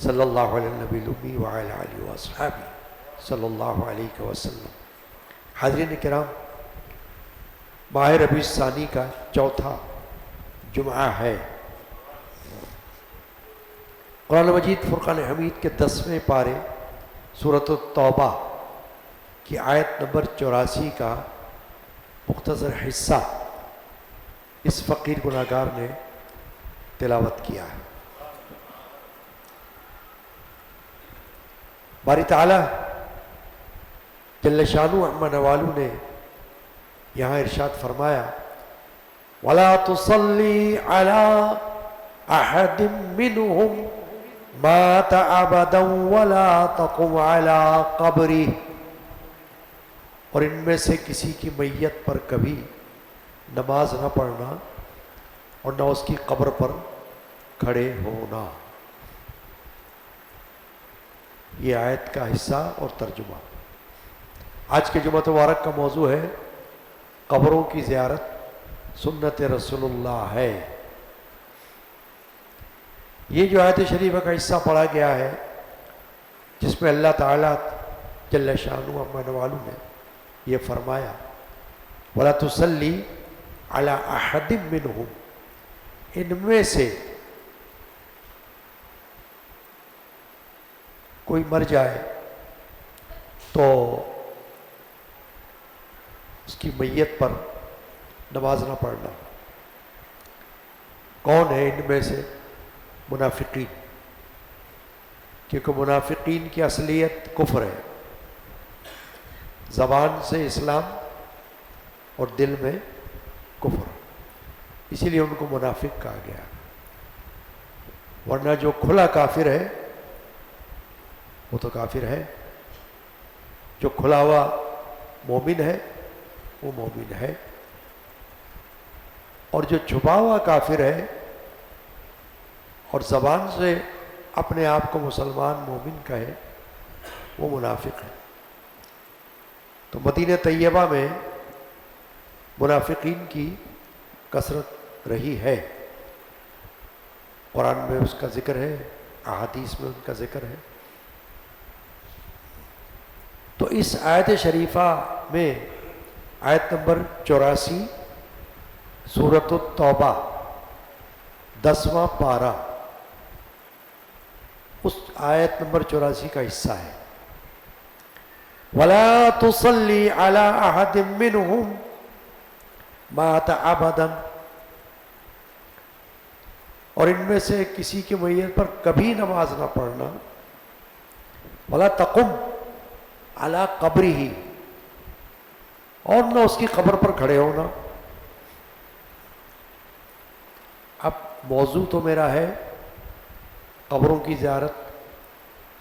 صلی اللہ علیہ نبی الامی وعلی آلہ وصحبہ صلی اللہ علیہ وسلم۔ حاضرین کرام، ماہ ربیع الثانی کا چوتھا جمعہ ہے۔ قرآن مجید فرقان حمید کے 10ویں پارے سورۃ التوبہ کی آیت نمبر 84 کا مختصر حصہ اس فقیر گناہگار نے تلاوت کیا ہے۔ باری تعالیٰ جل شانہ عما نوالہ نے یہاں ارشاد فرمایا وَلَا تُصَلِّ عَلَىٰ أَحَدٍ مِّنْهُمْ مَاتَ أَبَدًا وَلَا تَقُمْ عَلَىٰ قَبْرِهِ، اور ان میں سے کسی کی میت پر کبھی نماز نہ پڑھنا اور نہ اس کی قبر پر کھڑے ہونا۔ یہ آیت کا حصہ اور ترجمہ۔ آج کے جمعہ مبارک کا موضوع ہے قبروں کی زیارت سنت رسول اللہ ہے۔ یہ جو آیت شریفہ کا حصہ پڑھا گیا ہے، جس میں اللہ تعالیٰ جل شانہ عما نوالہ نے یہ فرمایا وَلَا تُصَلِّ عَلَىٰ أَحَدٍ مِّنْهُمْ، ان میں سے کوئی مر جائے تو اس کی میت پر نماز نہ پڑھنا۔ کون ہے ان میں سے؟ منافقین، کیونکہ منافقین کی اصلیت کفر ہے، زبان سے اسلام اور دل میں کفر، اسی لیے ان کو منافق کہا گیا۔ ورنہ جو کھلا کافر ہے وہ تو کافر ہے، جو کھلا ہوا مومن ہے وہ مومن ہے، اور جو چھپا ہوا کافر ہے اور زبان سے اپنے آپ کو مسلمان مومن کہے وہ منافق ہے۔ تو مدینہ طیبہ میں منافقین کی کثرت رہی ہے، قرآن میں اس کا ذکر ہے، احادیث میں ان کا ذکر ہے۔ تو اس آیت شریفہ میں آیت نمبر 84 سورۃ التوبہ 10واں پارہ اس آیت نمبر 84 کا حصہ ہے۔ وَلَا تُصَلِّ عَلَىٰ أَحَدٍ مِّنْهُمْ مَاتَ أَبَدًا، اور ان میں سے کسی کی میت پر کبھی نماز نہ پڑھنا۔ وَلَا تَقُمْ عَلَىٰ قَبْرِهِ، اور نہ اس کی قبر پر کھڑے ہونا۔ اب موضوع تو میرا ہے قبروں کی زیارت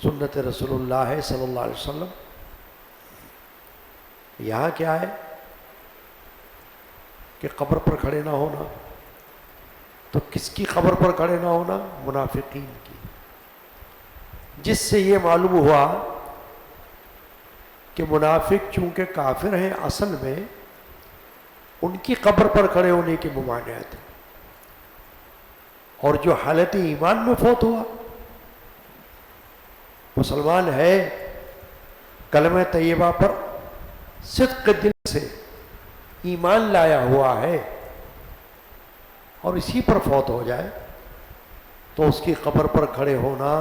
سنت رسول اللہ ہے صلی اللہ علیہ وسلم۔ یہاں کیا ہے کہ قبر پر کھڑے نہ ہونا، تو کس کی قبر پر کھڑے نہ ہونا؟ منافقین کی، جس سے یہ معلوم ہوا کہ منافق چونکہ کافر ہیں اصل میں، ان کی قبر پر کھڑے ہونے کی ممانعت ہے، اور جو حالت ایمان میں فوت ہوا مسلمان ہے، کلمہ طیبہ پر صدق دل سے ایمان لایا ہوا ہے، اور اسی پر فوت ہو جائے تو اس کی قبر پر کھڑے ہونا،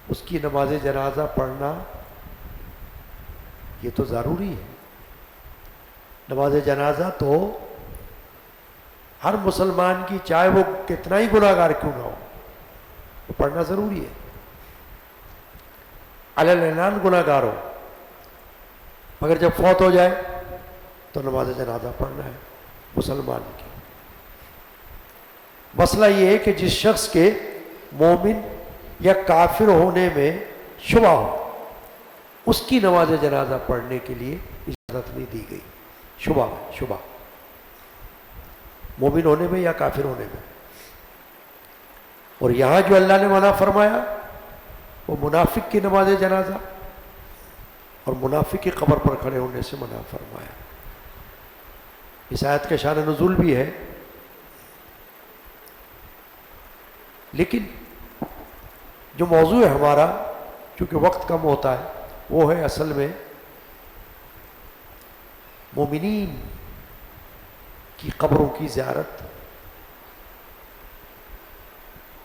اس کی نماز جنازہ پڑھنا یہ تو ضروری ہے۔ نماز جنازہ تو ہر مسلمان کی، چاہے وہ کتنا ہی گناہگار کیوں نہ ہو، وہ پڑھنا ضروری ہے، علی الاعلان گناہگار ہو، مگر جب فوت ہو جائے تو نماز جنازہ پڑھنا ہے مسلمان کی۔ مسئلہ یہ ہے کہ جس شخص کے مومن یا کافر ہونے میں شبہ ہو، اس کی نماز جنازہ پڑھنے کے لیے اجازت نہیں دی گئی، شبہ مومن ہونے میں یا کافر ہونے میں۔ اور یہاں جو اللہ نے منع فرمایا وہ منافق کی نماز جنازہ اور منافق کی قبر پر کھڑے ہونے سے منع فرمایا۔ اس آیت کا شان نزول بھی ہے، لیکن جو موضوع ہے ہمارا، چونکہ وقت کم ہوتا ہے، وہ ہے اصل میں مومنین کی قبروں کی زیارت۔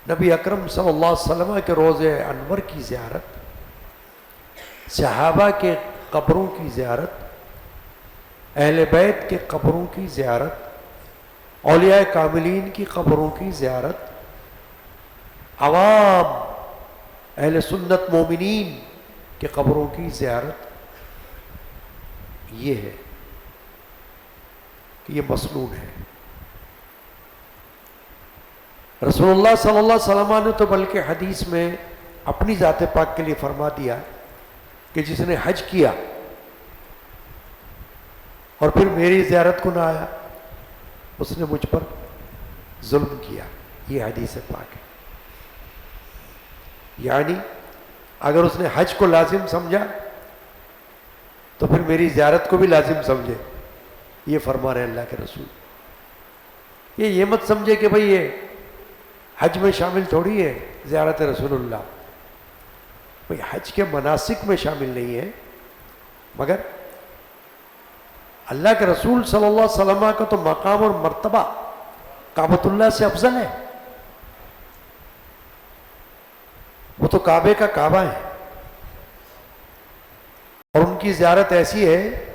نبی اکرم صلی اللہ علیہ وسلم کے روضہ انور کی زیارت، صحابہ کے قبروں کی زیارت، اہل بیت کے قبروں کی زیارت، اولیاء کاملین کی قبروں کی زیارت، عوام اہل سنت مومنین کے قبروں کی زیارت، یہ ہے کہ یہ مسنون ہے۔ رسول اللہ صلی اللہ علیہ وسلم نے تو بلکہ حدیث میں اپنی ذات پاک کے لیے فرما دیا کہ جس نے حج کیا اور پھر میری زیارت کو نہ آیا، اس نے مجھ پر ظلم کیا۔ یہ حدیث پاک ہے۔ یعنی اگر اس نے حج کو لازم سمجھا تو پھر میری زیارت کو بھی لازم سمجھے، یہ فرما رہے اللہ کے رسول۔ یہ مت سمجھے کہ بھئی یہ حج میں شامل تھوڑی ہے زیارت رسول اللہ، بھئی حج کے مناسک میں شامل نہیں ہے، مگر اللہ کے رسول صلی اللہ علیہ وسلم کا تو مقام اور مرتبہ کعبۃ اللہ سے افضل ہے۔ وہ تو کعبے کا کعبہ ہے، اور ان کی زیارت ایسی ہے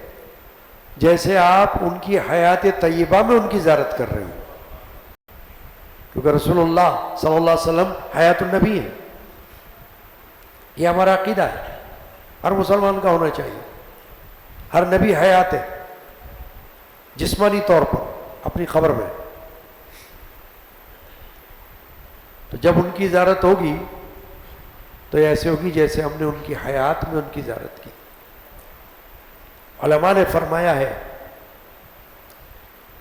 جیسے آپ ان کی حیات طیبہ میں ان کی زیارت کر رہے ہو، کیونکہ رسول اللہ صلی اللہ علیہ وسلم حیات النبی ہے۔ یہ ہمارا عقیدہ ہے، ہر مسلمان کا ہونا چاہیے۔ ہر نبی حیات ہے جسمانی طور پر اپنی قبر میں، تو جب ان کی زیارت ہوگی تو ایسے ہوگی جیسے ہم نے ان کی حیات میں ان کی زیارت کی۔ علماء نے فرمایا ہے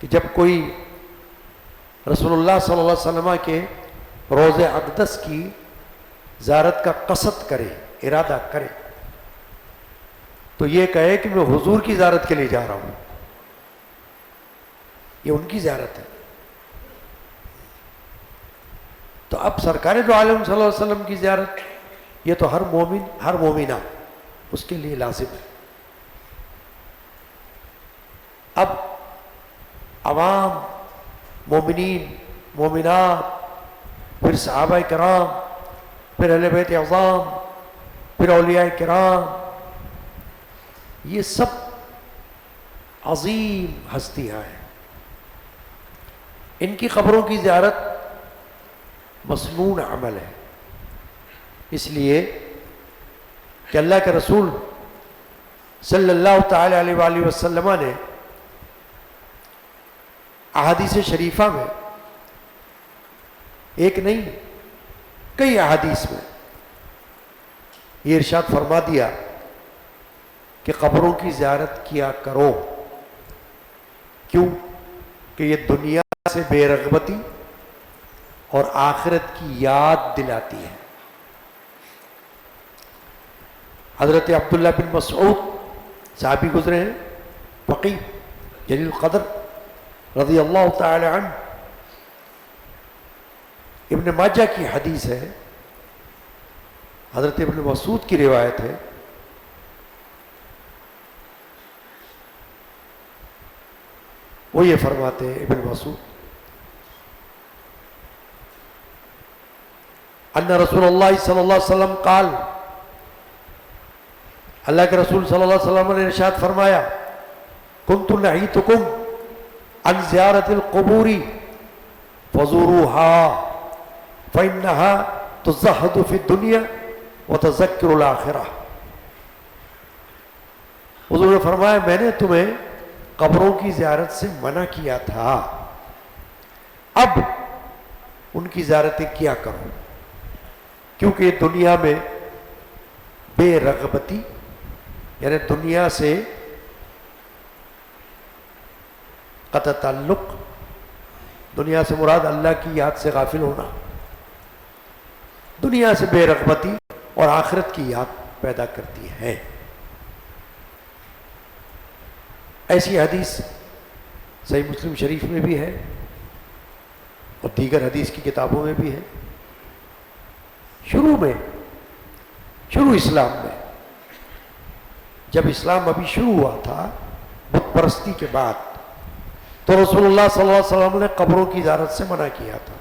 کہ جب کوئی رسول اللہ صلی اللہ علیہ وسلم کے روضہ اقدس کی زیارت کا قصد کرے، ارادہ کرے، تو یہ کہے کہ میں حضور کی زیارت کے لیے جا رہا ہوں، یہ ان کی زیارت ہے۔ تو اب سرکار دو عالم صلی اللہ علیہ وسلم کی زیارت یہ تو ہر مومن، ہر مومنہ اس کے لیے لازم ہے۔ اب عوام، مومنین، مومنات، پھر صحابہ کرام، پھر اہل بیت اعظام، پھر اولیاء کرام، یہ سب عظیم ہستیاں ہیں۔ ان کی قبروں کی زیارت مسنون عمل ہے، اس لیے کہ اللہ کے رسول صلی اللہ تعالی علیہ وآلہ وسلم نے احادیث شریفہ میں، ایک نہیں کئی احادیث میں یہ ارشاد فرما دیا کہ قبروں کی زیارت کیا کرو۔ کیوں؟ کہ یہ دنیا سے بے رغبتی اور آخرت کی یاد دلاتی ہے۔ حضرت عبداللہ بن مسعود صحابی گزرے ہیں، فقیہ جلیل القدر رضی اللہ تعالی عنہ، ابن ماجہ کی حدیث ہے، حضرت ابن مسعود کی روایت ہے، وہ یہ فرماتے ہیں ابن مسعود، ان رسول اللہ صلی اللہ علیہ وسلم قال، اللہ کے رسول صلی اللہ علیہ وسلم نے ارشاد فرمایا، کنت نہیتکم عن زیارت القبور فزوروها فإنها تزہد فی الدنیا وتذکر الآخرہ۔ حضور نے فرمایا میں نے تمہیں قبروں کی زیارت سے منع کیا تھا، اب ان کی زیارتیں کیا کرو، کیونکہ یہ دنیا میں بے رغبتی، یعنی دنیا سے قطع تعلق، دنیا سے مراد اللہ کی یاد سے غافل ہونا، دنیا سے بے رغبتی اور آخرت کی یاد پیدا کرتی ہے۔ ایسی حدیث صحیح مسلم شریف میں بھی ہے اور دیگر حدیث کی کتابوں میں بھی ہے۔ شروع اسلام میں، جب اسلام ابھی شروع ہوا تھا بت پرستی کے بعد، تو رسول اللہ صلی اللہ علیہ وسلم نے قبروں کی زیارت سے منع کیا تھا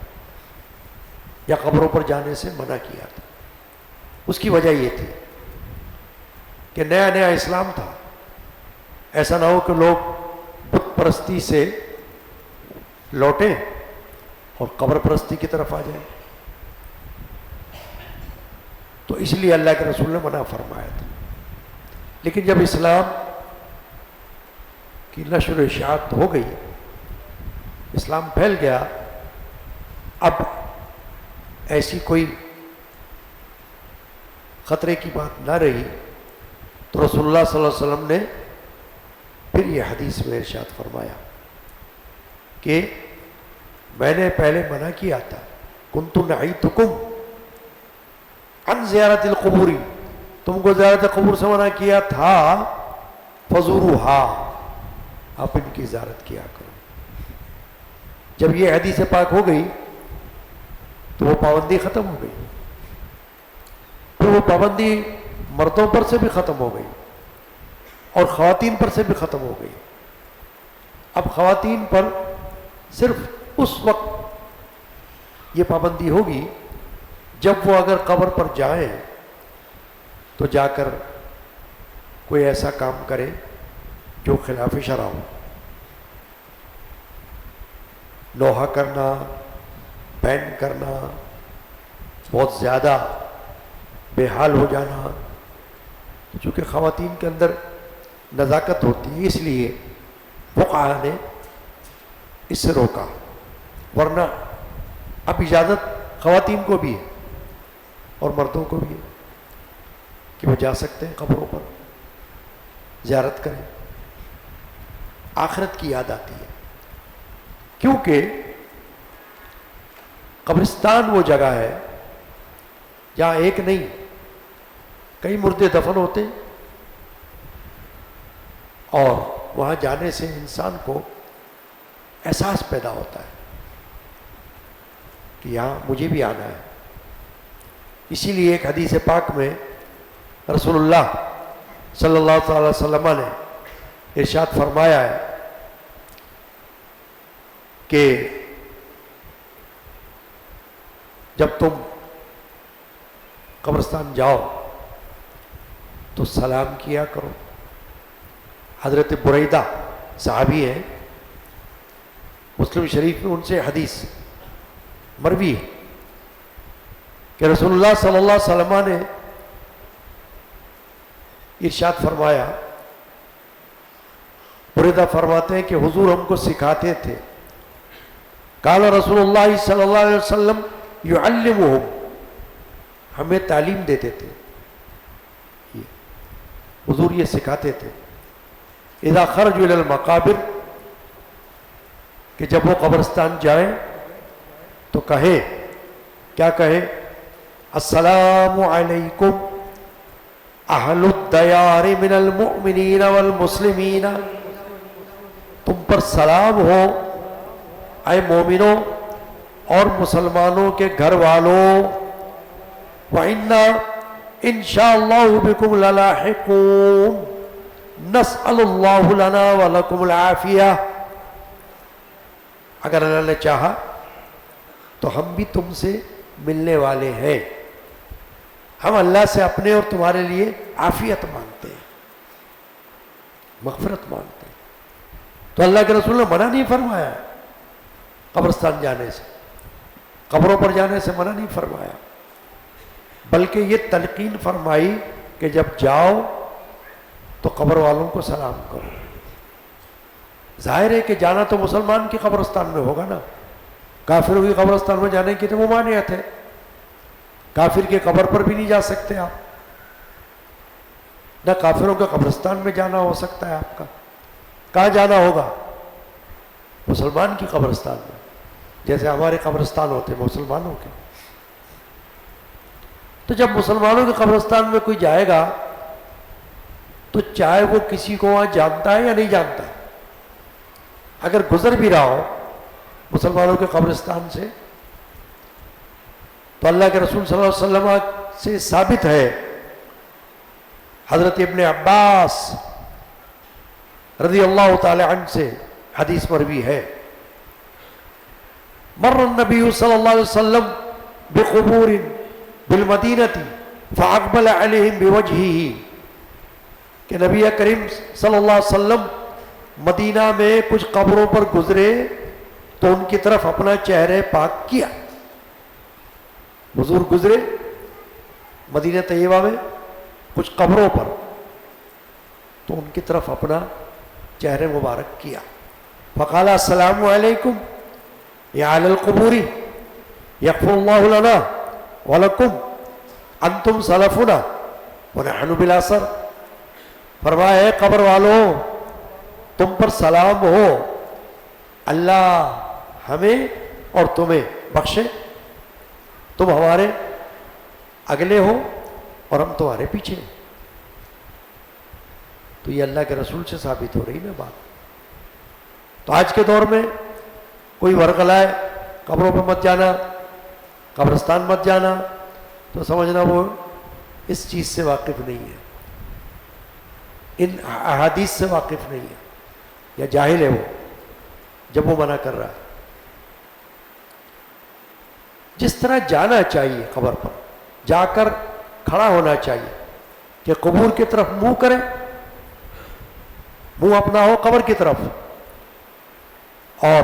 یا قبروں پر جانے سے منع کیا تھا۔ اس کی وجہ یہ تھی کہ نیا نیا اسلام تھا، ایسا نہ ہو کہ لوگ بت پرستی سے لوٹیں اور قبر پرستی کی طرف آ جائیں، تو اس لیے اللہ کے رسول نے منع فرمایا تھا۔ لیکن جب اسلام کی نشر و اشاعت ہو گئی، اسلام پھیل گیا، اب ایسی کوئی خطرے کی بات نہ رہی، تو رسول اللہ صلی اللہ علیہ وسلم نے پھر یہ حدیث میں ارشاد فرمایا کہ میں نے پہلے منع کیا تھا، کنت نہیتکم عن زیارت القبور، تم کو زیارت قبور سے منع کیا تھا، فزوروہا، آپ ان کی زیارت کیا کرو۔ جب یہ حدیث پاک ہو گئی تو وہ پابندی ختم ہو گئی، پھر وہ پابندی مردوں پر سے بھی ختم ہو گئی اور خواتین پر سے بھی ختم ہو گئی۔ اب خواتین پر صرف اس وقت یہ پابندی ہوگی جب وہ اگر قبر پر جائیں تو جا کر کوئی ایسا کام کرے جو خلاف شرع ہو، لوہا کرنا، بین کرنا، بہت زیادہ بے حال ہو جانا، چونکہ خواتین کے اندر نزاکت ہوتی ہے، اس لیے فقہاء نے اس سے روکا، ورنہ اب اجازت خواتین کو بھی ہے اور مردوں کو بھی ہے کہ وہ جا سکتے ہیں قبروں پر زیارت کریں، آخرت کی یاد آتی ہے۔ کیونکہ قبرستان وہ جگہ ہے جہاں ایک نہیں کئی مردے دفن ہوتے ہیں، اور وہاں جانے سے انسان کو احساس پیدا ہوتا ہے کہ یہاں مجھے بھی آنا ہے۔ اسی لیے ایک حدیث پاک میں رسول اللہ صلی اللہ تعالی وسلم نے ارشاد فرمایا ہے کہ جب تم قبرستان جاؤ تو سلام کیا کرو۔ حضرت بریدہ صحابی ہے، مسلم شریف میں ان سے حدیث مروی ہے کہ رسول اللہ صلی اللہ علیہ وسلم نے ارشاد فرمایا، بریدہ فرماتے ہیں کہ حضور ہم کو سکھاتے تھے، قال رسول اللہ صلی اللہ علیہ وسلم یعلمہم، ہمیں تعلیم دیتے تھے، حضور یہ سکھاتے تھے، اذا خرجوا الی المقابر، کہ جب وہ قبرستان جائیں تو کہیں، کیا کہیں؟ السلام علیکم اہل الدیار من المؤمنین والمسلمین، تم پر سلام ہو اے مومنوں اور مسلمانوں کے گھر والوں، وَإِنَّا إِنشَاءَ بِكُمْ لَلَاحِقُونَ نَسْأَلُ اللَّهُ لَنَا وَلَكُمُ الْعَافِيَةَ، اگر اللہ نے چاہا تو ہم بھی تم سے ملنے والے ہیں، ہم اللہ سے اپنے اور تمہارے لیے عافیت مانگتے ہیں، مغفرت مانگتے ہیں۔ تو اللہ کے رسول نے منع نہیں فرمایا قبرستان جانے سے، قبروں پر جانے سے منع نہیں فرمایا، بلکہ یہ تلقین فرمائی کہ جب جاؤ تو قبر والوں کو سلام کرو۔ ظاہر ہے کہ جانا تو مسلمان کی قبرستان میں ہوگا نا، کافروں کی قبرستان میں جانے کی تو ممانعت ہے، کافر کے قبر پر بھی نہیں جا سکتے آپ، نہ کافروں کے قبرستان میں جانا ہو سکتا ہے آپ کا۔ کہاں جانا ہوگا؟ مسلمان کی قبرستان میں، جیسے ہمارے قبرستان ہوتے ہیں مسلمانوں کے۔ تو جب مسلمانوں کے قبرستان میں کوئی جائے گا تو چاہے وہ کسی کو وہاں جانتا ہے یا نہیں جانتا ہے، اگر گزر بھی رہا ہو مسلمانوں کے قبرستان سے تو اللہ کے رسول صلی اللہ علیہ وسلم سے ثابت ہے، حضرت ابن عباس رضی اللہ تعالی عنہ سے حدیث مروی ہے، مر النبی صلی اللہ علیہ وسلم بقبور بالمدینہ فاقبل علیہم بوجہہ، کہ نبی کریم صلی اللہ علیہ وسلم مدینہ میں کچھ قبروں پر گزرے تو ان کی طرف اپنا چہرے پاک کیا. حضور گزرے مدینہ طیبہ میں کچھ قبروں پر تو ان کی طرف اپنا چہرے مبارک کیا. فقال السلام علیکم یا علی القبور یغفر اللہ لنا ولکم انتم سلفنا ونحن بالاثر. فرمایا ہے قبر والوں تم پر سلام ہو، اللہ ہمیں اور تمہیں بخشے، تم ہمارے اگلے ہو اور ہم تمہارے پیچھے. تو یہ اللہ کے رسول سے ثابت ہو رہی نا بات. تو آج کے دور میں کوئی ورغلائے قبروں پہ مت جانا، قبرستان مت جانا، تو سمجھنا وہ اس چیز سے واقف نہیں ہے، ان احادیث سے واقف نہیں ہے، یا جاہل ہے وہ جب وہ منع کر رہا ہے. جس طرح جانا چاہیے قبر پر، جا کر کھڑا ہونا چاہیے کہ قبور کی طرف منہ کرے، منہ اپنا ہو قبر کی طرف اور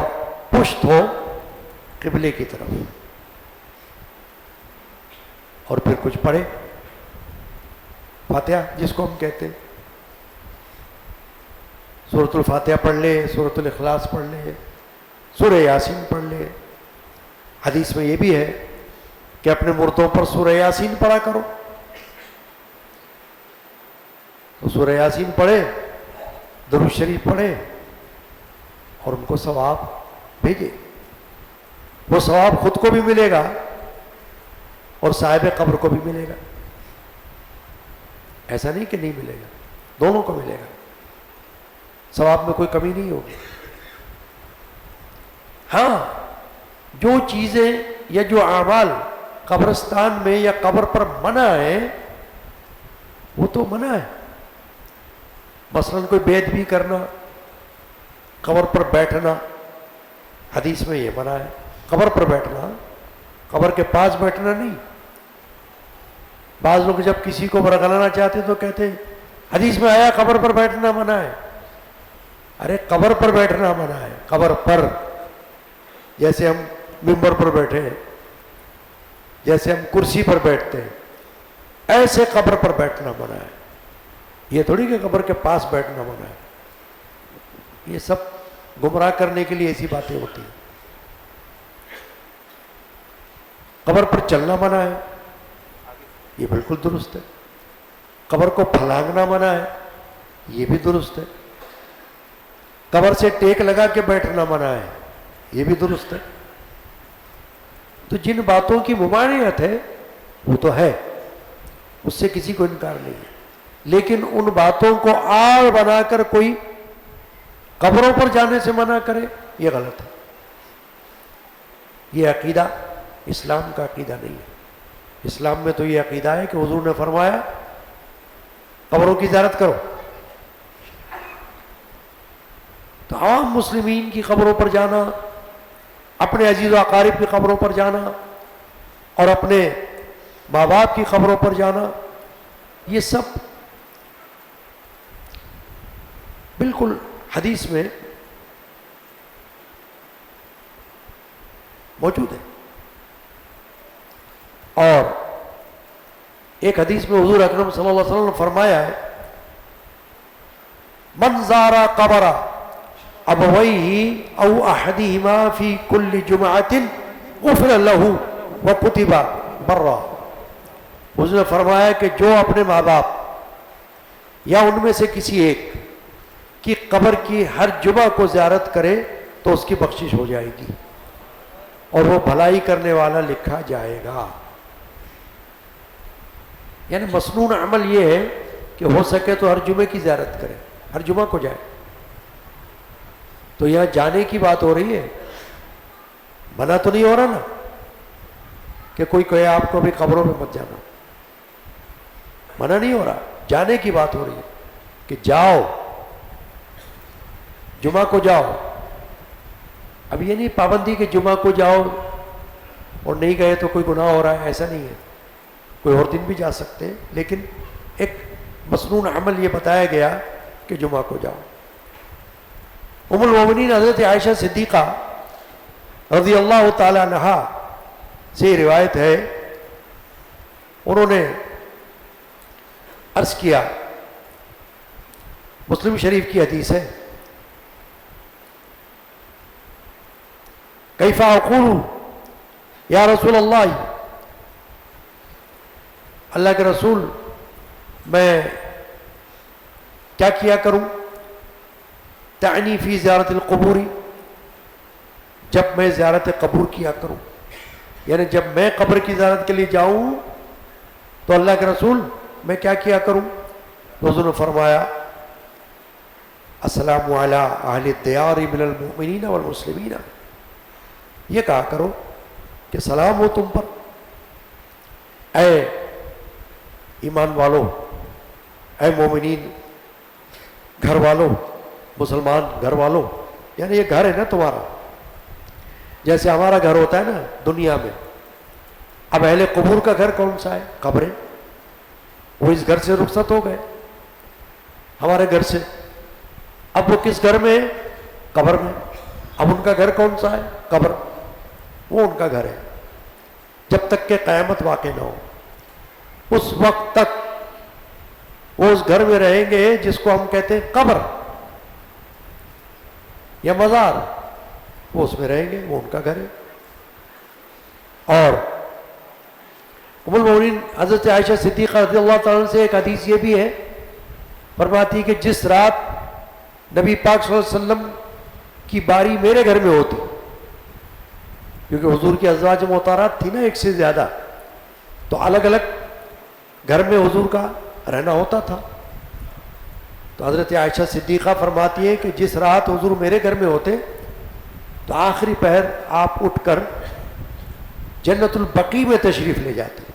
پشت ہو قبلے کی طرف، اور پھر کچھ پڑھے فاتحہ جس کو ہم کہتے ہیں، سورۃ الفاتحہ پڑھ لے، سورۃ الاخلاص پڑھ لے، سورہ یاسین پڑھ لے. حدیث میں یہ بھی ہے کہ اپنے مردوں پر سورہ یاسین پڑھا کرو. تو سورہ یاسین پڑھے، درود شریف پڑھے اور ان کو ثواب بھیجے. وہ ثواب خود کو بھی ملے گا اور صاحب قبر کو بھی ملے گا. ایسا نہیں کہ نہیں ملے گا، دونوں کو ملے گا، ثواب میں کوئی کمی نہیں ہوگی. ہاں جو چیزیں یا جو اعمال قبرستان میں یا قبر پر منع ہے وہ تو منع ہے. مثلا کوئی بیعت بھی کرنا، قبر پر بیٹھنا، حدیث میں یہ منع ہے. قبر پر بیٹھنا، قبر کے پاس بیٹھنا نہیں. بعض لوگ جب کسی کو برگلانا چاہتے تو کہتے ہیں حدیث میں آیا قبر پر بیٹھنا منع ہے. ارے قبر پر بیٹھنا منع ہے، قبر پر، جیسے ہم ممبر پر بیٹھے ہیں، جیسے ہم کرسی پر بیٹھتے ہیں، ایسے قبر پر بیٹھنا منع ہے. یہ تھوڑی کہ قبر کے پاس بیٹھنا منع ہے. یہ سب گمراہ کرنے کے لیے ایسی باتیں ہوتی ہیں. قبر پر چلنا منع ہے، یہ بالکل درست ہے. قبر کو پھلانگنا منع ہے، یہ بھی درست ہے. قبر سے ٹیک لگا کے بیٹھنا منع ہے، یہ بھی درست ہے. تو جن باتوں کی ممانعت ہے وہ تو ہے، اس سے کسی کو انکار نہیں ہے. لیکن ان باتوں کو آڑ بنا کر کوئی قبروں پر جانے سے منع کرے، یہ غلط ہے. یہ عقیدہ اسلام کا عقیدہ نہیں ہے. اسلام میں تو یہ عقیدہ ہے کہ حضور نے فرمایا قبروں کی زیارت کرو. تو عام مسلمین کی قبروں پر جانا، اپنے عزیز و اقارب کی قبروں پر جانا اور اپنے ماں باپ کی قبروں پر جانا، یہ سب بالکل حدیث میں موجود ہے. اور ایک حدیث میں حضور اکرم صلی اللہ علیہ وسلم نے فرمایا ہے من زارا قبر ابویہ او احدہما فی کل جمعۃ غفر لہ وکتب برا. حضور نے فرمایا کہ جو اپنے ماں باپ یا ان میں سے کسی ایک کی قبر کی ہر جمعہ کو زیارت کرے تو اس کی بخشش ہو جائے گی اور وہ بھلائی کرنے والا لکھا جائے گا. یعنی مسنون عمل یہ ہے کہ ہو سکے تو ہر جمعے کی زیارت کرے، ہر جمعہ کو جائے. تو یہاں جانے کی بات ہو رہی ہے، منع تو نہیں ہو رہا نا. کہ کوئی کہے آپ کو بھی قبروں میں مت جانا، منع نہیں ہو رہا، جانے کی بات ہو رہی ہے کہ جاؤ، جمعہ کو جاؤ۔ اب یہ نہیں پابندی کہ جمعہ کو جاؤ اور نہیں گئے تو کوئی گناہ ہو رہا ہے، ایسا نہیں ہے، کوئی اور دن بھی جا سکتے ہیں، لیکن ایک مسنون عمل یہ بتایا گیا کہ جمعہ کو جاؤ۔ ام المومنین حضرت عائشہ صدیقہ رضی اللہ تعالی عنہا سے روایت ہے، انہوں نے عرض کیا، مسلم شریف کی حدیث ہے، کیف اقول یا رسول اللہ، اللہ کے رسول میں کیا کیا کروں، تعنی فی زیارت القبور، جب میں زیارت قبور کیا کروں، یعنی جب میں قبر کی زیارت کے لیے جاؤں تو اللہ کے رسول میں کیا کیا کروں؟ تو حضور نے فرمایا السلام علی اہل الدیار من المؤمنین والمسلمین، یہ کہا کرو کہ سلام ہو تم پر اے ایمان والو، اے مومنین گھر والوں، مسلمان گھر والوں، یعنی یہ گھر ہے نا تمہارا، جیسے ہمارا گھر ہوتا ہے نا دنیا میں۔ اب اہل قبور کا گھر کون سا ہے؟ قبریں، وہ اس گھر سے رخصت ہو گئے ہمارے گھر سے، اب وہ کس گھر میں ہے؟ قبر میں۔ اب ان کا گھر کون سا ہے؟ قبر، وہ ان کا گھر ہے جب تک کہ قیامت واقع نہ ہو، اس وقت تک وہ اس گھر میں رہیں گے جس کو ہم کہتے ہیں قبر یا مزار، وہ اس میں رہیں گے، وہ ان کا گھر ہے۔ اور ام المؤمنین حضرت عائشہ صدیقہ رضی اللہ تعالیٰ عنہ سے ایک حدیث یہ بھی ہے، فرماتی کہ جس رات نبی پاک صلی اللہ علیہ وسلم کی باری میرے گھر میں ہوتی، کیونکہ حضور کی ازواج محترمات تھی نا ایک سے زیادہ، تو الگ الگ گھر میں حضور کا رہنا ہوتا تھا، تو حضرت عائشہ صدیقہ فرماتی ہے کہ جس رات حضور میرے گھر میں ہوتے تو آخری پہر آپ اٹھ کر جنت البقیع میں تشریف لے جاتے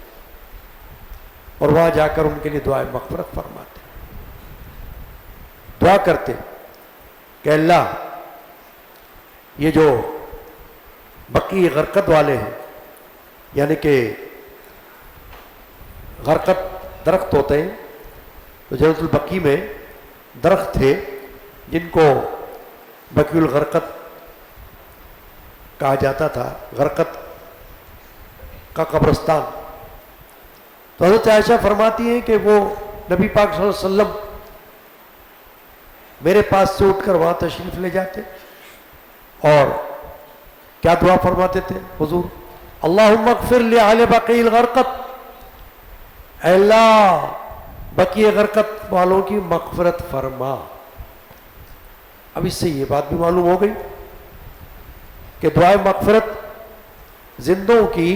اور وہاں جا کر ان کے لیے دعائے مغفرت فرماتے، دعا کرتے کہ اللہ یہ جو بقیع غرقد والے ہیں، یعنی کہ غرقد درخت ہوتے ہیں، تو جنت البقیع میں درخت تھے جن کو بقیع الغرقد کہا جاتا تھا، غرقد کا قبرستان۔ تو حضرت عائشہ فرماتی ہیں کہ وہ نبی پاک صلی اللہ علیہ وسلم میرے پاس سے اٹھ کر وہاں تشریف لے جاتے اور کیا دعا فرماتے تھے حضور؟ اللہم اغفر لأہل بقیع الغرقد، اے اللہ بقیع غرقد والوں کی مغفرت فرما۔ اب اس سے یہ بات بھی معلوم ہو گئی کہ دعائے مغفرت زندوں کی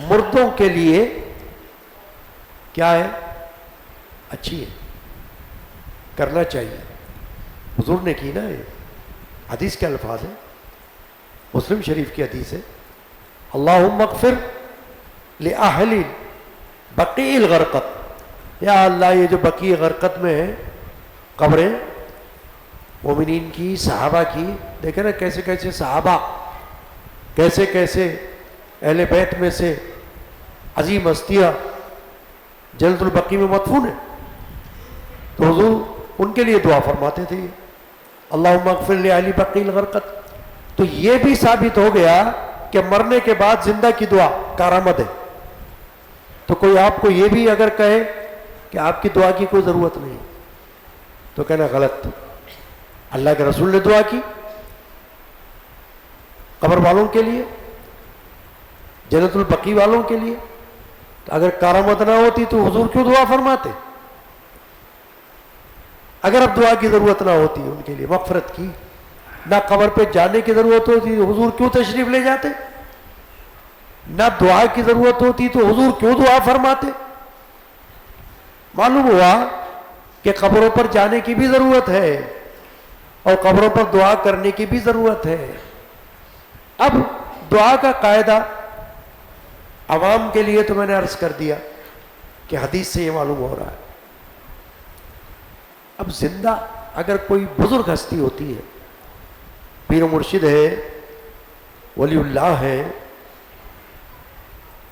مردوں کے لیے کیا ہے؟ اچھی ہے، کرنا چاہیے۔ حضور نے کی نا، یہ حدیث کے الفاظ ہیں، مسلم شریف کی حدیث ہے، اللہم اغفر لأہل بقیع الغرقد، یا اللہ یہ جو بقیع غرقد میں ہے قبریں مومنین کی، صحابہ کی، دیکھیں نا کیسے کیسے صحابہ، کیسے کیسے اہل بیت میں سے عظیم ہستیاں جنت البقیع میں مدفون ہیں، تو حضور ان کے لیے دعا فرماتے تھے اللہم اغفر لأہل بقیع الغرقد۔ تو یہ بھی ثابت ہو گیا کہ مرنے کے بعد زندہ کی دعا کارآمد ہے۔ تو کوئی آپ کو یہ بھی اگر کہے کہ آپ کی دعا کی کوئی ضرورت نہیں تو کہنا غلط۔ اللہ کے رسول نے دعا کی قبر والوں کے لیے، جنت البقیع والوں کے لیے، تو اگر کارآمد نہ ہوتی تو حضور کیوں دعا فرماتے؟ اگر اب دعا کی ضرورت نہ ہوتی ان کے لیے مغفرت کی، نہ قبر پہ جانے کی ضرورت ہوتی تو حضور کیوں تشریف لے جاتے؟ نہ دعا کی ضرورت ہوتی تو حضور کیوں دعا فرماتے؟ معلوم ہوا کہ قبروں پر جانے کی بھی ضرورت ہے اور قبروں پر دعا کرنے کی بھی ضرورت ہے۔ اب دعا کا قاعدہ عوام کے لیے تو میں نے عرض کر دیا کہ حدیث سے یہ معلوم ہو رہا ہے. اب زندہ اگر کوئی بزرگ ہستی ہوتی ہے، پیر و مرشد ہے، ولی اللہ ہے،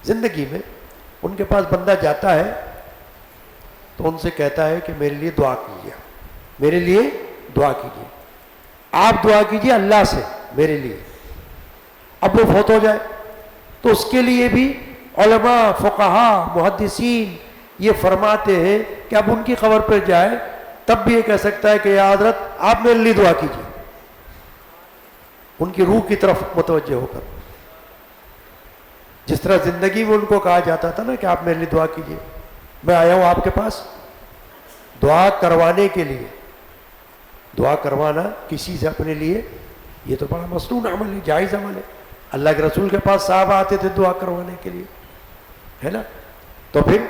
زندگی میں ان کے پاس بندہ جاتا ہے تو ان سے کہتا ہے کہ میرے لیے دعا کیجیے، میرے لیے دعا کیجیے، آپ دعا کیجیے اللہ سے میرے لیے. اب وہ فوت ہو جائے تو اس کے لیے بھی علماء، فقہاء، محدثین یہ فرماتے ہیں کہ اب ان کی قبر پر جائے تب بھی یہ کہہ سکتا ہے کہ یا حضرت آپ میرے لیے دعا کیجیے، ان کی روح کی طرف متوجہ ہو کر. جس طرح زندگی میں ان کو کہا جاتا تھا نا کہ آپ میرے لیے دعا کیجیے، میں آیا ہوں آپ کے پاس دعا کروانے کے لیے. دعا کروانا کسی سے اپنے لیے یہ تو بڑا مسنون عمل ہے، جائز عمل ہے. اللہ کے رسول کے پاس صحابہ آتے تھے دعا کروانے کے لیے، ہے نا. تو پھر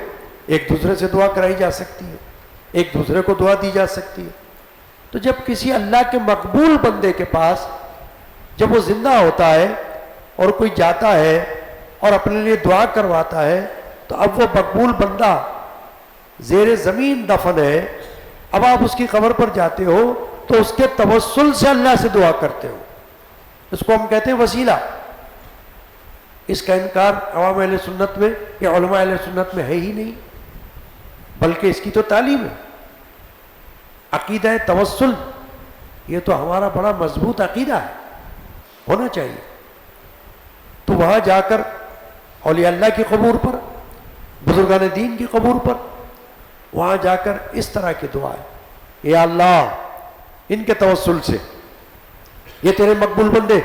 ایک دوسرے سے دعا کرائی جا سکتی ہے، ایک دوسرے کو دعا دی جا سکتی ہے. تو جب کسی اللہ کے مقبول بندے کے پاس جب وہ زندہ ہوتا ہے اور کوئی جاتا ہے اور اپنے لیے دعا کرواتا ہے تو اب وہ مقبول بندہ زیر زمین دفن ہے. اب آپ اس کی قبر پر جاتے ہو تو اس کے توسل سے اللہ سے دعا کرتے ہو. اس کو ہم کہتے ہیں وسیلہ. اس کا انکار عوام اہل سنت میں یا علماء اہل سنت میں ہے ہی نہیں، بلکہ اس کی تو تعلیم ہے. عقیدہ توسل یہ تو ہمارا بڑا مضبوط عقیدہ ہے، ہونا چاہیے. تو وہاں جا کر اولیاء اللہ کی قبور پر، بزرگان دین کی قبور پر وہاں جا کر اس طرح کی دعا ہے، یا اللہ ان کے توسل سے، یہ تیرے مقبول بندے،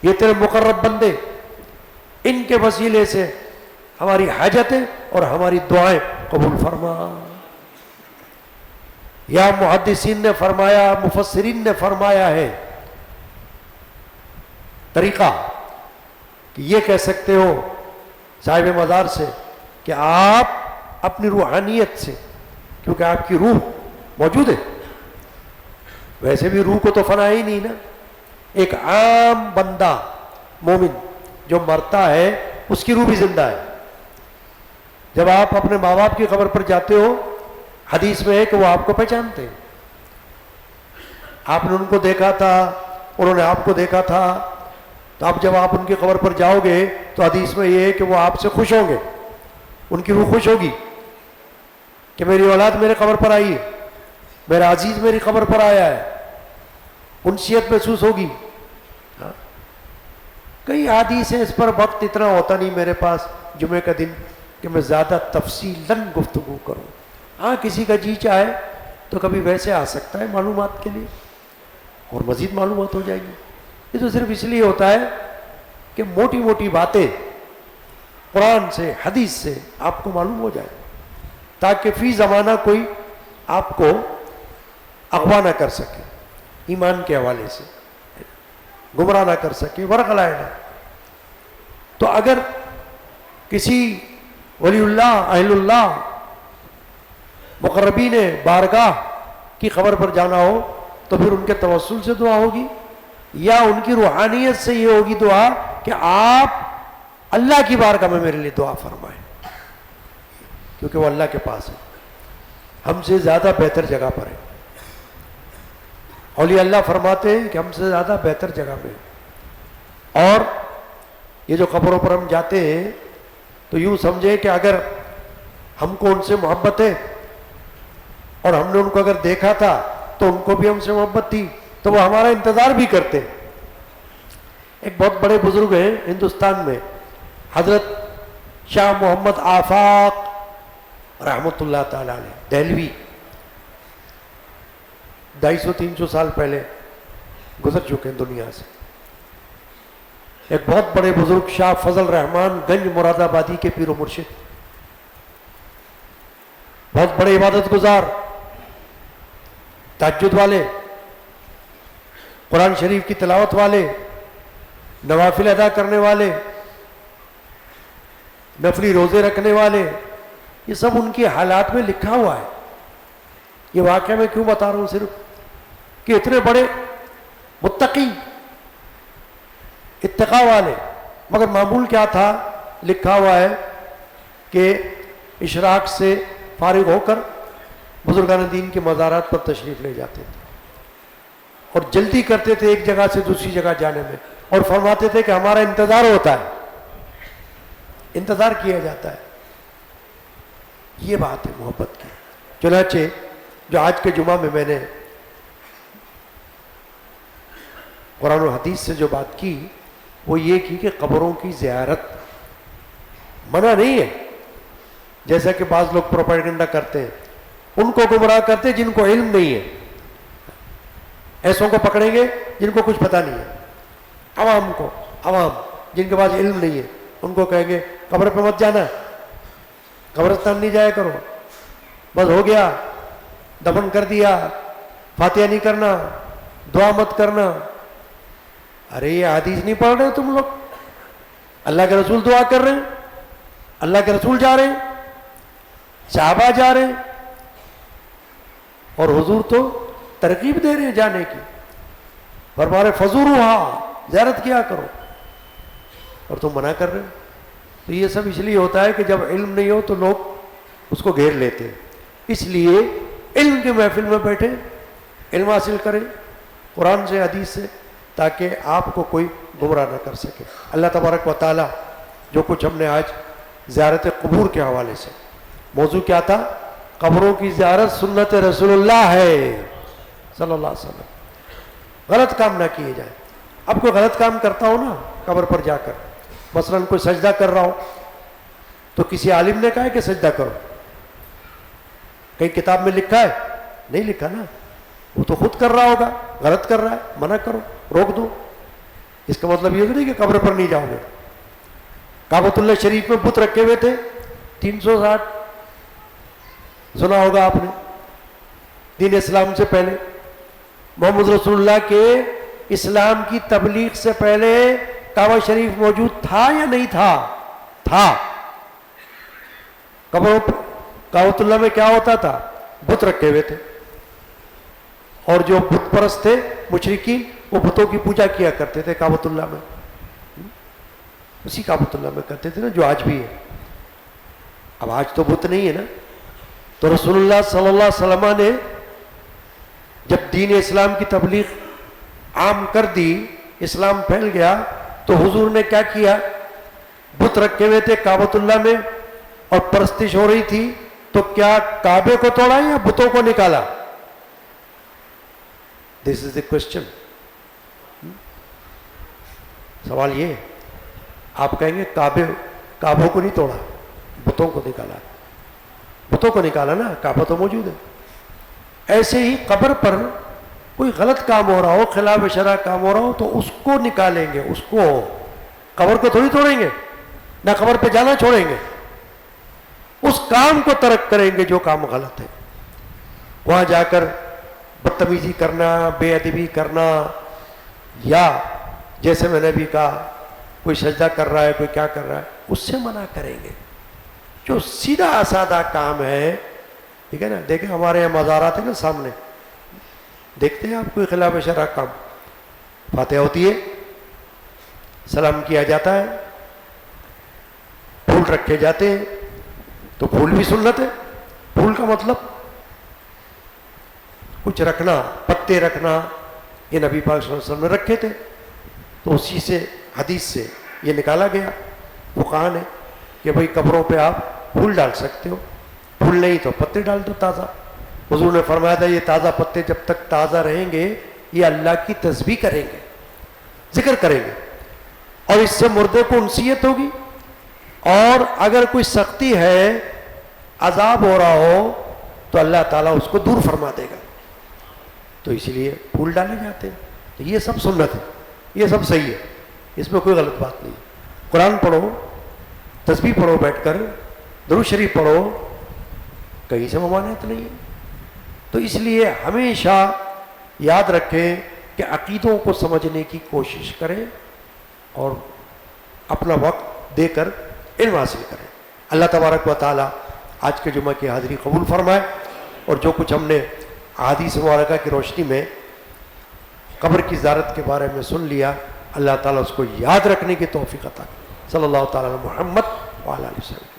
یہ تیرے مقرب بندے، ان کے وسیلے سے ہماری حاجتیں اور ہماری دعائیں قبول فرما. یا محدثین نے فرمایا، مفسرین نے فرمایا ہے طریقہ کہ یہ کہہ سکتے ہو صاحب مزار سے کہ آپ اپنی روحانیت سے، کیونکہ آپ کی روح موجود ہے، ویسے بھی روح کو تو فنا ہی نہیں نا. ایک عام بندہ مومن جو مرتا ہے اس کی روح بھی زندہ ہے. جب آپ اپنے ماں باپ کی قبر پر جاتے ہو حدیث میں ہے کہ وہ آپ کو پہچانتے ہیں، آپ نے ان کو دیکھا تھا، انہوں نے آپ کو دیکھا تھا. تو اب جب آپ ان کی قبر پر جاؤ گے تو حدیث میں یہ ہے کہ وہ آپ سے خوش ہوں گے، ان کی روح خوش ہوگی کہ میری اولاد میرے قبر پر آئی ہے، میرا عزیز میری قبر پر آیا ہے، انسیت محسوس ہوگی. کئی حدیث ہیں، اس پر وقت اتنا ہوتا نہیں میرے پاس جمعے کا دن کہ میں زیادہ تفصیلاً گفتگو کروں. ہاں کسی کا جی چاہے تو کبھی ویسے آ سکتا ہے معلومات کے لیے اور مزید معلومات ہو جائے گی. یہ تو صرف اس لیے ہوتا ہے کہ موٹی موٹی باتیں قرآن سے حدیث سے آپ کو معلوم ہو جائے تاکہ فی زمانہ کوئی آپ کو اغوا نہ کر سکے، ایمان کے حوالے سے گمراہ نہ کر سکے، ورغلائے نہ. تو اگر کسی ولی اللہ، اہل اللہ، مقربین بارگاہ کی قبر پر جانا ہو تو پھر ان کے توسل سے دعا ہوگی یا ان کی روحانیت سے یہ ہوگی دعا کہ آپ اللہ کی بارگاہ میں میرے لیے دعا فرمائیں، کیونکہ وہ اللہ کے پاس ہے، ہم سے زیادہ بہتر جگہ پر ہے. اولیاء اللہ فرماتے ہیں کہ ہم سے زیادہ بہتر جگہ پہ. اور یہ جو قبروں پر ہم جاتے ہیں تو یوں سمجھے کہ اگر ہم کو ان سے محبت ہے اور ہم نے ان کو اگر دیکھا تھا تو ان کو بھی ہم سے محبت تھی تو وہ ہمارا انتظار بھی کرتے. ایک بہت بڑے بزرگ ہیں ہندوستان میں، حضرت شاہ محمد آفاق رحمۃ اللہ تعالی علیہ، دہلوی. 250-300 سال پہلے گزر چکے ہیں دنیا سے. ایک بہت بڑے بزرگ شاہ فضل رحمان گنج مراد آبادی کے پیر و مرشد، بہت بڑے عبادت گزار، تہجد والے، قرآن شریف کی تلاوت والے، نوافل ادا کرنے والے، نفلی روزے رکھنے والے. یہ سب ان کی حالات میں لکھا ہوا ہے. یہ واقعہ میں کیوں بتا رہا ہوں صرف کہ اتنے بڑے متقی، اتقاء والے، مگر معمول کیا تھا لکھا ہوا ہے کہ اشراق سے فارغ ہو کر بزرگان دین کے مزارات پر تشریف لے جاتے تھے اور جلدی کرتے تھے ایک جگہ سے دوسری جگہ جانے میں، اور فرماتے تھے کہ ہمارا انتظار ہوتا ہے، انتظار کیا جاتا ہے۔ یہ بات ہے محبت کی۔ چنانچہ جو آج کے جمعہ میں نے قرآن و حدیث سے جو بات کی وہ یہ کی کہ قبروں کی زیارت منع نہیں ہے، جیسا کہ بعض لوگ پروپیگنڈا کرتے ہیں، ان کو گمراہ کرتے جن کو علم نہیں ہے، ایسوں کو پکڑیں گے جن کو کچھ پتہ نہیں ہے، عوام جن کے پاس علم نہیں ہے ان کو کہیں گے قبر پہ مت جانا، قبرستان نہیں جایا کرو، بس ہو گیا، دفن کر دیا، فاتحہ نہیں کرنا، دعا مت کرنا۔ ارے یہ حدیث نہیں پڑھ رہے تم لوگ؟ اللہ کے رسول دعا کر رہے ہیں، اللہ کے رسول جا رہے ہیں، صحابہ جا رہے ہیں، اور حضور تو ترغیب دے رہے ہیں جانے کی، فرما رہے فزوروہا، زیارت کیا کرو، اور تم منع کر رہے ہو۔ تو یہ سب اس لیے ہوتا ہے کہ جب علم نہیں ہو تو لوگ اس کو گھیر لیتے ہیں، اس لیے علم کے محفل میں بیٹھے، علم حاصل کریں قرآن سے حدیث سے، تاکہ آپ کو کوئی گمراہ نہ کر سکے۔ اللہ تبارک و تعالی جو کچھ ہم نے آج زیارت قبور کے حوالے سے، موضوع کیا تھا؟ قبروں کی زیارت سنت رسول اللہ ہے صلی اللہ علیہ وسلم، غلط کام نہ کیے جائیں۔ اب کوئی غلط کام کرتا ہو نا قبر پر جا کر، مثلاً کوئی سجدہ کر رہا ہو تو کسی عالم نے کہا ہے کہ سجدہ کرو؟ کہیں کتاب میں لکھا ہے؟ نہیں لکھا نا، وہ تو خود کر رہا ہوگا، غلط کر رہا ہے، منع کرو، روک دو۔ اس کا مطلب یہ نہیں کہ قبر پر نہیں جاؤ گے۔ کعبۃ اللہ شریف میں بت رکھے ہوئے تھے 360، سنا ہوگا آپ نے، دین اسلام سے پہلے، محمد رسول اللہ کے اسلام کی تبلیغ سے پہلے کعبہ شریف موجود تھا یا نہیں تھا؟ تھا۔ کعبۃ اللہ میں کیا ہوتا تھا؟ بت رکھے ہوئے تھے، اور جو بت پرست تھے مشرکین وہ بتوں کی پوجا کیا کرتے تھے کعبۃ اللہ میں، اسی کعبۃ اللہ میں کرتے تھے نا جو آج بھی ہے۔ اب آج تو بت نہیں ہے نا، تو رسول اللہ صلی اللہ علیہ وسلم نے جب دین اسلام کی تبلیغ عام کر دی، اسلام پھیل گیا، تو حضور نے کیا کیا؟ بت رکھے ہوئے تھے کعبۃ اللہ میں اور پرستش ہو رہی تھی، تو کیا کعبے کو توڑا یا بتوں کو نکالا؟ دس از the question۔ سوال یہ ہے، آپ کہیں گے کعبوں کو نہیں توڑا، بتوں کو نکالا۔ بتوں کو نکالا نا، کعبہ تو موجود ہے۔ ایسے ہی قبر پر کوئی غلط کام ہو رہا ہو، خلاف شرع کام ہو رہا ہو، تو اس کو نکالیں گے، اس کو، قبر کو تھوڑی توڑیں گے، نہ قبر پہ جانا چھوڑیں گے، اس کام کو ترک کریں گے جو کام غلط ہے۔ وہاں جا کر بدتمیزی کرنا، بے ادبی کرنا، یا جیسے میں نے بھی کہا کوئی سجدہ کر رہا ہے، کوئی کیا کر رہا ہے، اس سے منع کریں گے۔ جو سیدھا سادہ کام ہے، ٹھیک ہے نا، دیکھیں ہمارے یہاں مزارات ہیں نا سامنے، دیکھتے ہیں آپ کوئی خلاف شرع کام، فاتحہ ہوتی ہے، سلام کیا جاتا ہے، پھول رکھے جاتے ہیں، تو پھول بھی سنت ہے۔ پھول کا مطلب کچھ رکھنا، پتے رکھنا، یہ نبی پاک صلی اللہ علیہ وسلم نے رکھے تھے، تو اسی سے حدیث سے یہ نکالا گیا، فقہاء نے، کہ بھئی قبروں پہ آپ پھول ڈال سکتے ہو، پھول نہیں تو پتے ڈال دو تازہ۔ حضور نے فرمایا تھا یہ تازہ پتے جب تک تازہ رہیں گے یہ اللہ کی تسبیح کریں گے، ذکر کریں گے، اور اس سے مردے کو انسیت ہوگی، اور اگر کوئی سختی ہے، عذاب ہو رہا ہو، تو اللہ تعالیٰ اس کو دور فرما دے گا۔ تو اس لیے پھول ڈالے جاتے ہیں۔ تو یہ سب سنت ہے، یہ سب صحیح ہے، اس میں کوئی غلط بات نہیں۔ قرآن پڑھو، تسبیح پڑھو بیٹھ کر، درود شریف پڑھو، کہیں سے ممانعت نہیں ہے۔ تو اس لیے ہمیشہ یاد رکھیں کہ عقیدوں کو سمجھنے کی کوشش کریں اور اپنا وقت دے کر علم حاصل کریں۔ اللہ تبارک و تعالی آج کے جمعہ کی حاضری قبول فرمائے، اور جو کچھ ہم نے احادیث مبارکہ کی روشنی میں قبر کی زیارت کے بارے میں سن لیا، اللہ تعالیٰ اس کو یاد رکھنے کی توفیق عطا کرے۔ صلی اللہ تعالی علی محمد وعلی آلہ وسلم.